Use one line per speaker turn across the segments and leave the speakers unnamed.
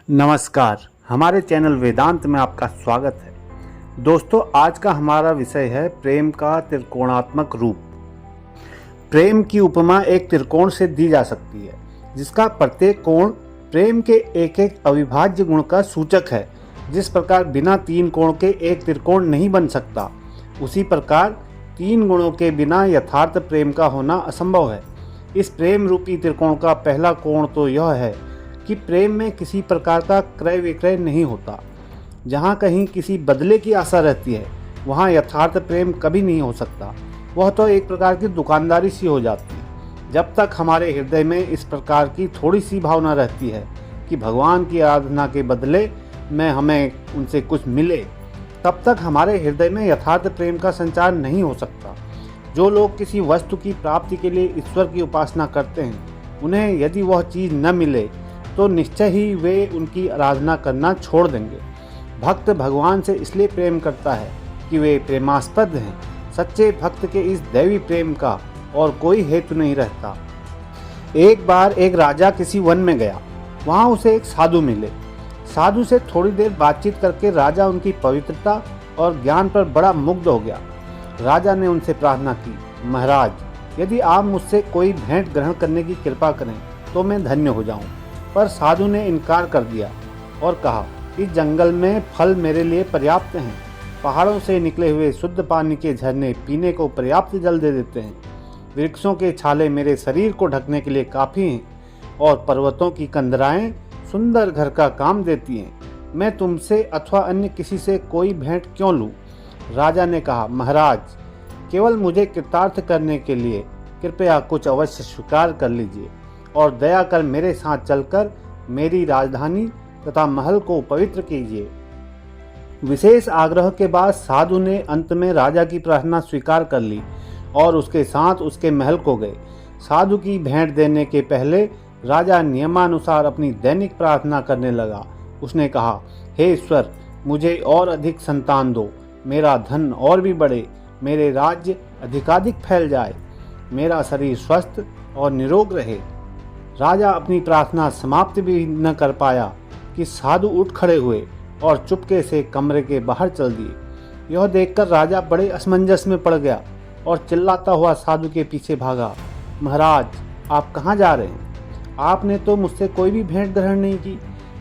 नमस्कार, हमारे चैनल वेदांत में आपका स्वागत है। दोस्तों, आज का हमारा विषय है प्रेम का त्रिकोणात्मक रूप। प्रेम की उपमा एक त्रिकोण से दी जा सकती है, जिसका प्रत्येक कोण प्रेम के एक एक अविभाज्य गुण का सूचक है। जिस प्रकार बिना तीन कोण के एक त्रिकोण नहीं बन सकता, उसी प्रकार तीन गुणों के बिना यथार्थ प्रेम का होना असंभव है। इस प्रेम रूपी त्रिकोण का पहला कोण तो यह है कि प्रेम में किसी प्रकार का क्रय विक्रय नहीं होता। जहाँ कहीं किसी बदले की आशा रहती है, वहाँ यथार्थ प्रेम कभी नहीं हो सकता। वह तो एक प्रकार की दुकानदारी सी हो जाती है। जब तक हमारे हृदय में इस प्रकार की थोड़ी सी भावना रहती है कि भगवान की आराधना के बदले में हमें उनसे कुछ मिले, तब तक हमारे हृदय में यथार्थ प्रेम का संचार नहीं हो सकता। जो लोग किसी वस्तु की प्राप्ति के लिए ईश्वर की उपासना करते हैं, उन्हें यदि वह चीज़ न मिले तो निश्चय ही वे उनकी आराधना करना छोड़ देंगे। भक्त भगवान से इसलिए प्रेम करता है कि वे प्रेमास्पद हैं। सच्चे भक्त के इस दैवी प्रेम का और कोई हेतु नहीं रहता। एक बार एक राजा किसी वन में गया। वहाँ उसे एक साधु मिले। साधु से थोड़ी देर बातचीत करके राजा उनकी पवित्रता और ज्ञान पर बड़ा मुग्ध हो गया। राजा ने उनसे प्रार्थना की, महाराज, यदि आप मुझसे कोई भेंट ग्रहण करने की कृपा करें तो मैं धन्य हो जाऊं। पर साधु ने इनकार कर दिया और कहा, इस जंगल में फल मेरे लिए पर्याप्त हैं। पहाड़ों से निकले हुए शुद्ध पानी के झरने पीने को पर्याप्त जल दे देते हैं। वृक्षों के छाले मेरे शरीर को ढकने के लिए काफ़ी हैं और पर्वतों की कंदराएं सुंदर घर का काम देती हैं। मैं तुमसे अथवा अन्य किसी से कोई भेंट क्यों लूँ? राजा ने कहा, महाराज, केवल मुझे कृतार्थ करने के लिए कृपया कुछ अवश्य स्वीकार कर लीजिए और दया कर मेरे साथ चलकर मेरी राजधानी तथा महल को पवित्र कीजिए। विशेष आग्रह के बाद साधु ने अंत में राजा की प्रार्थना स्वीकार कर ली और उसके साथ उसके महल को गए। साधु की भेंट देने के पहले राजा नियमानुसार अपनी दैनिक प्रार्थना करने लगा। उसने कहा, हे ईश्वर, मुझे और अधिक संतान दो, मेरा धन और भी बढ़े, मेरे राज्य अधिकाधिक फैल जाए, मेरा शरीर स्वस्थ और निरोग रहे। राजा अपनी प्रार्थना समाप्त भी न कर पाया कि साधु उठ खड़े हुए और चुपके से कमरे के बाहर चल दिए। यह देखकर राजा बड़े असमंजस में पड़ गया और चिल्लाता हुआ साधु के पीछे भागा, महाराज, आप कहाँ जा रहे हैं? आपने तो मुझसे कोई भी भेंट ग्रहण नहीं की।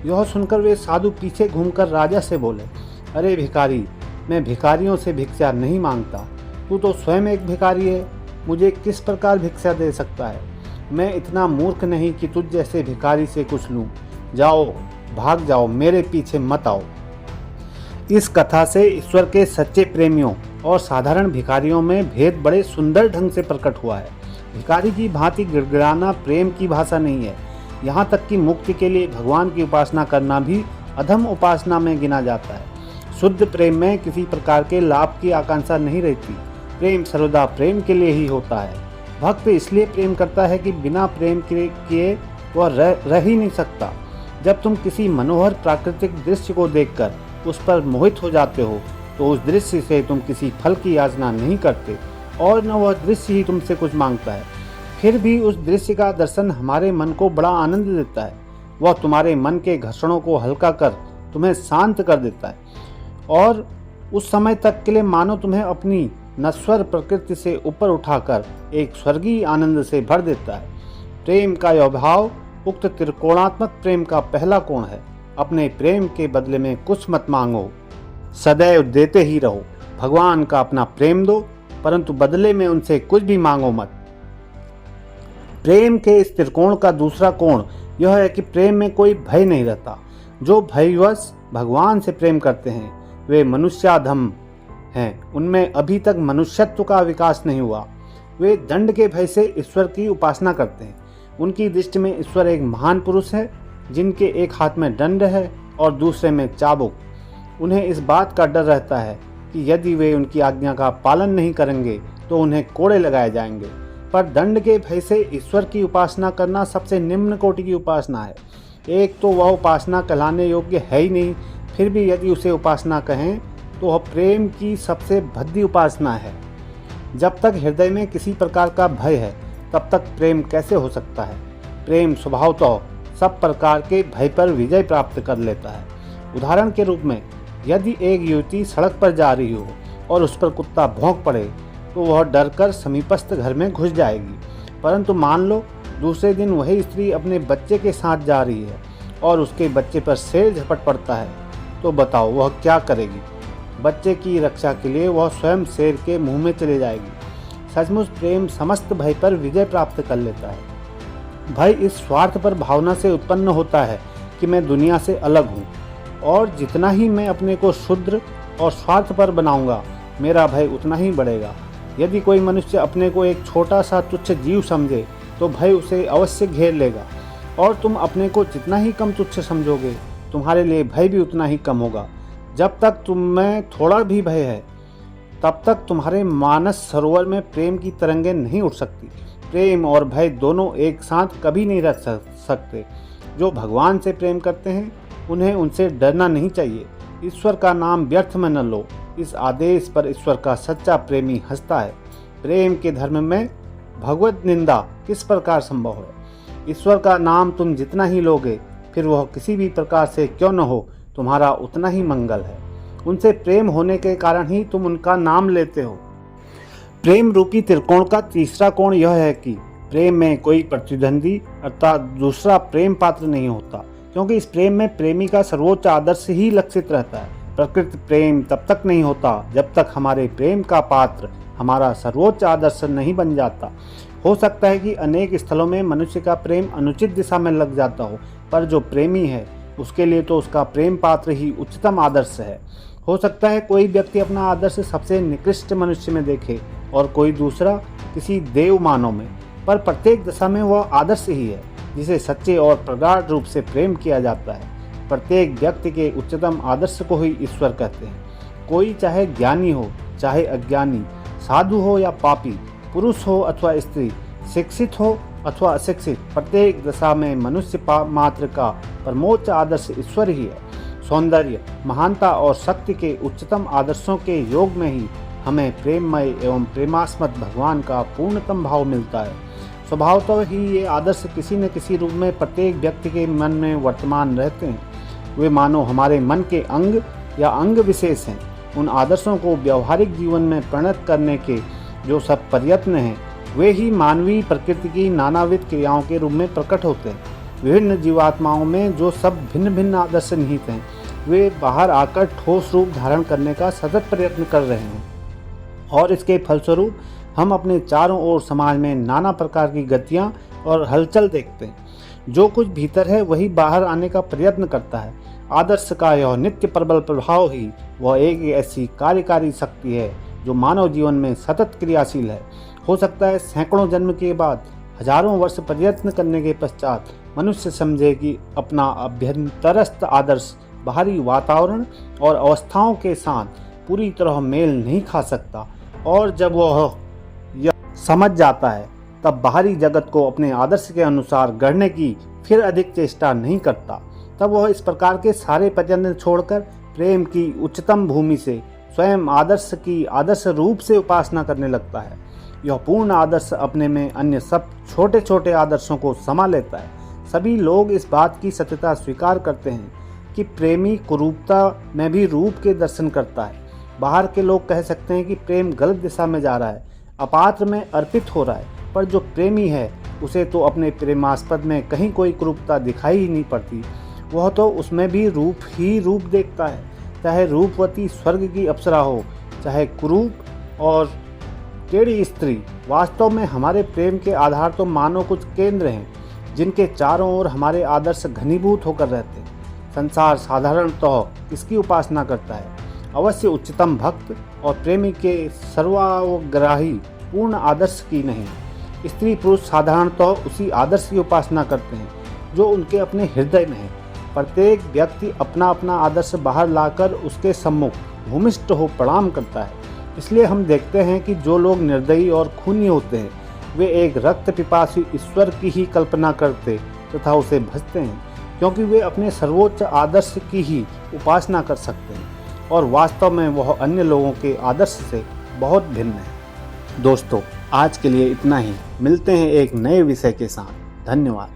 यह सुनकर वे साधु पीछे घूमकर राजा से बोले, अरे भिखारी, मैं भिखारियों से भिक्षा नहीं मांगता। तू तो स्वयं एक भिखारी है, मुझे किस प्रकार भिक्षा दे सकता है? मैं इतना मूर्ख नहीं कि तुझ जैसे भिखारी से कुछ लूं। जाओ, भाग जाओ, मेरे पीछे मत आओ। इस कथा से ईश्वर के सच्चे प्रेमियों और साधारण भिखारियों में भेद बड़े सुंदर ढंग से प्रकट हुआ है। भिखारी की भांति गिड़गिड़ाना प्रेम की भाषा नहीं है। यहाँ तक कि मुक्ति के लिए भगवान की उपासना करना भी अधम उपासना में गिना जाता है। शुद्ध प्रेम में किसी प्रकार के लाभ की आकांक्षा नहीं रहती। प्रेम सर्वदा प्रेम के लिए ही होता है। भक्त इसलिए प्रेम करता है कि बिना प्रेम किए वह रह ही नहीं सकता। जब तुम किसी मनोहर प्राकृतिक दृश्य को देखकर उस पर मोहित हो जाते हो, तो उस दृश्य से तुम किसी फल की याचना नहीं करते और न वह दृश्य ही तुमसे कुछ मांगता है। फिर भी उस दृश्य का दर्शन हमारे मन को बड़ा आनंद देता है। वह तुम्हारे मन के घर्षणों को हल्का कर तुम्हें शांत कर देता है और उस समय तक के लिए मानो तुम्हें अपनी नश्वर प्रकृति से ऊपर उठाकर एक स्वर्गीय आनंद से भर देता है। प्रेम का यह भाव उक्त त्रिकोणात्मक प्रेम का पहला कोण है। अपने प्रेम के बदले में कुछ मत मांगो, सदैव देते ही रहो। भगवान का अपना प्रेम दो, परंतु बदले में उनसे कुछ भी मांगो मत। प्रेम के इस त्रिकोण का दूसरा कोण यह है कि प्रेम में कोई भय नहीं रहता। जो भयवश भगवान से प्रेम करते हैं, वे मनुष्याधम हैं। उनमें अभी तक मनुष्यत्व का विकास नहीं हुआ। वे दंड के भय से ईश्वर की उपासना करते हैं। उनकी दृष्टि में ईश्वर एक महान पुरुष है, जिनके एक हाथ में दंड है और दूसरे में चाबुक। उन्हें इस बात का डर रहता है कि यदि वे उनकी आज्ञा का पालन नहीं करेंगे तो उन्हें कोड़े लगाए जाएंगे। पर दंड के भय से ईश्वर की उपासना करना सबसे निम्न कोटि की उपासना है। एक तो वह उपासना कहलाने योग्य है ही नहीं, फिर भी यदि उसे उपासना कहें तो वह प्रेम की सबसे भद्दी उपासना है। जब तक हृदय में किसी प्रकार का भय है, तब तक प्रेम कैसे हो सकता है? प्रेम स्वभावतः सब प्रकार के भय पर विजय प्राप्त कर लेता है। उदाहरण के रूप में, यदि एक युवती सड़क पर जा रही हो और उस पर कुत्ता भौंक पड़े तो वह डरकर समीपस्थ घर में घुस जाएगी। परंतु मान लो दूसरे दिन वही स्त्री अपने बच्चे के साथ जा रही है और उसके बच्चे पर शेर झपट पड़ता है, तो बताओ वह क्या करेगी? बच्चे की रक्षा के लिए वह स्वयं शेर के मुंह में चले जाएगी। सचमुच प्रेम समस्त भय पर विजय प्राप्त कर लेता है। भय इस स्वार्थ पर भावना से उत्पन्न होता है कि मैं दुनिया से अलग हूँ, और जितना ही मैं अपने को क्षुद्र और स्वार्थ पर बनाऊंगा, मेरा भय उतना ही बढ़ेगा। यदि कोई मनुष्य अपने को एक छोटा सा तुच्छ जीव समझे तो भय उसे अवश्य घेर लेगा, और तुम अपने को जितना ही कम तुच्छ समझोगे, तुम्हारे लिए भय भी उतना ही कम होगा। जब तक तुम में थोड़ा भी भय है, तब तक तुम्हारे मानस सरोवर में प्रेम की तरंगें नहीं उठ सकती। प्रेम और भय दोनों एक साथ कभी नहीं रह सकते। जो भगवान से प्रेम करते हैं, उन्हें उनसे डरना नहीं चाहिए। ईश्वर का नाम व्यर्थ में न लो, इस आदेश पर ईश्वर का सच्चा प्रेमी हंसता है। प्रेम के धर्म में भगवत निंदा किस प्रकार संभव है? ईश्वर का नाम तुम जितना ही लोगे, फिर वह किसी भी प्रकार से क्यों न हो, तुम्हारा उतना ही मंगल है। उनसे प्रेम होने के कारण ही तुम उनका नाम लेते हो। प्रेम रूपी त्रिकोण का तीसरा कोण यह है कि प्रेम में कोई प्रतिद्वंदी अर्थात दूसरा प्रेम पात्र नहीं होता, क्योंकि इस प्रेम में प्रेमी का सर्वोच्च आदर्श ही लक्षित रहता है। प्रकृति प्रेम तब तक नहीं होता जब तक हमारे प्रेम का पात्र हमारा सर्वोच्च आदर्श नहीं बन जाता। हो सकता है कि अनेक स्थलों में मनुष्य का प्रेम अनुचित दिशा में लग जाता हो, पर जो प्रेमी है उसके लिए तो उसका प्रेम पात्र ही उच्चतम आदर्श है। हो सकता है कोई व्यक्ति अपना आदर्श सबसे निकृष्ट मनुष्य में देखे और कोई दूसरा किसी देव मानव में, पर प्रत्येक दशा में वह आदर्श ही है जिसे सच्चे और प्रगाढ़ रूप से प्रेम किया जाता है। प्रत्येक व्यक्ति के उच्चतम आदर्श को ही ईश्वर कहते हैं। कोई चाहे ज्ञानी हो चाहे अज्ञानी, साधु हो या पापी, पुरुष हो अथवा स्त्री, शिक्षित हो अथवा अशिक्षित, प्रत्येक दशा में मनुष्य मात्र का परमोच्च आदर्श ईश्वर ही है। सौंदर्य, महानता और शक्ति के उच्चतम आदर्शों के योग में ही हमें प्रेममय एवं प्रेमास्पद भगवान का पूर्णतम भाव मिलता है। स्वभावतः ही ये आदर्श किसी न किसी रूप में प्रत्येक व्यक्ति के मन में वर्तमान रहते हैं। वे मानो हमारे मन के अंग या अंग विशेष हैं। उन आदर्शों को व्यावहारिक जीवन में परिणत करने के जो सब प्रयत्न हैं, वे ही मानवीय प्रकृति की नानाविध क्रियाओं के रूप में प्रकट होते हैं। विभिन्न जीवात्माओं में जो सब भिन्न भिन्न आदर्श निहित हैं, वे बाहर आकर ठोस रूप धारण करने का सतत प्रयत्न कर रहे हैं, और इसके फलस्वरूप हम अपने चारों ओर समाज में नाना प्रकार की गतियां और हलचल देखते हैं। जो कुछ भीतर है वही बाहर आने का प्रयत्न करता है। आदर्श का यह नित्य प्रबल प्रभाव ही वह एक ऐसी कार्यकारी शक्ति है जो मानव जीवन में सतत क्रियाशील है। हो सकता है सैकड़ों जन्म के बाद, हजारों वर्ष प्रयत्न करने के पश्चात मनुष्य समझे कि अपना अभ्यंतरस्थ आदर्श बाहरी वातावरण और अवस्थाओं के साथ पूरी तरह मेल नहीं खा सकता, और जब वह यह समझ जाता है तब बाहरी जगत को अपने आदर्श के अनुसार गढ़ने की फिर अधिक चेष्टा नहीं करता। तब वह इस प्रकार के सारे प्रयत्न छोड़कर प्रेम की उच्चतम भूमि से स्वयं आदर्श की आदर्श रूप से उपासना करने लगता है। यह पूर्ण आदर्श अपने में अन्य सब छोटे छोटे आदर्शों को समा लेता है। सभी लोग इस बात की सत्यता स्वीकार करते हैं कि प्रेमी कुरूपता में भी रूप के दर्शन करता है। बाहर के लोग कह सकते हैं कि प्रेम गलत दिशा में जा रहा है, अपात्र में अर्पित हो रहा है, पर जो प्रेमी है उसे तो अपने प्रेमास्पद में कहीं कोई कुरूपता दिखाई ही नहीं पड़ती। वह तो उसमें भी रूप ही रूप देखता है, चाहे रूपवती स्वर्ग की अप्सरा हो, चाहे कुरूप और टेढ़ी स्त्री। वास्तव में हमारे प्रेम के आधार तो मानो कुछ केंद्र हैं जिनके चारों ओर हमारे आदर्श घनीभूत होकर रहते हैं। संसार साधारणतः इसकी उपासना करता है। अवश्य उच्चतम भक्त और प्रेमी के सर्वाग्राही पूर्ण आदर्श की नहीं। स्त्री पुरुष साधारणतः उसी आदर्श की उपासना करते हैं जो उनके अपने हृदय में है। प्रत्येक व्यक्ति अपना अपना आदर्श बाहर लाकर उसके सम्मुख भूमिष्ठ हो प्रणाम करता है। इसलिए हम देखते हैं कि जो लोग निर्दयी और खूनी होते हैं, वे एक रक्त पिपासु ईश्वर की ही कल्पना करते तथा उसे भजते हैं, क्योंकि वे अपने सर्वोच्च आदर्श की ही उपासना कर सकते हैं, और वास्तव में वह अन्य लोगों के आदर्श से बहुत भिन्न है। दोस्तों, आज के लिए इतना ही। मिलते हैं एक नए विषय के साथ। धन्यवाद।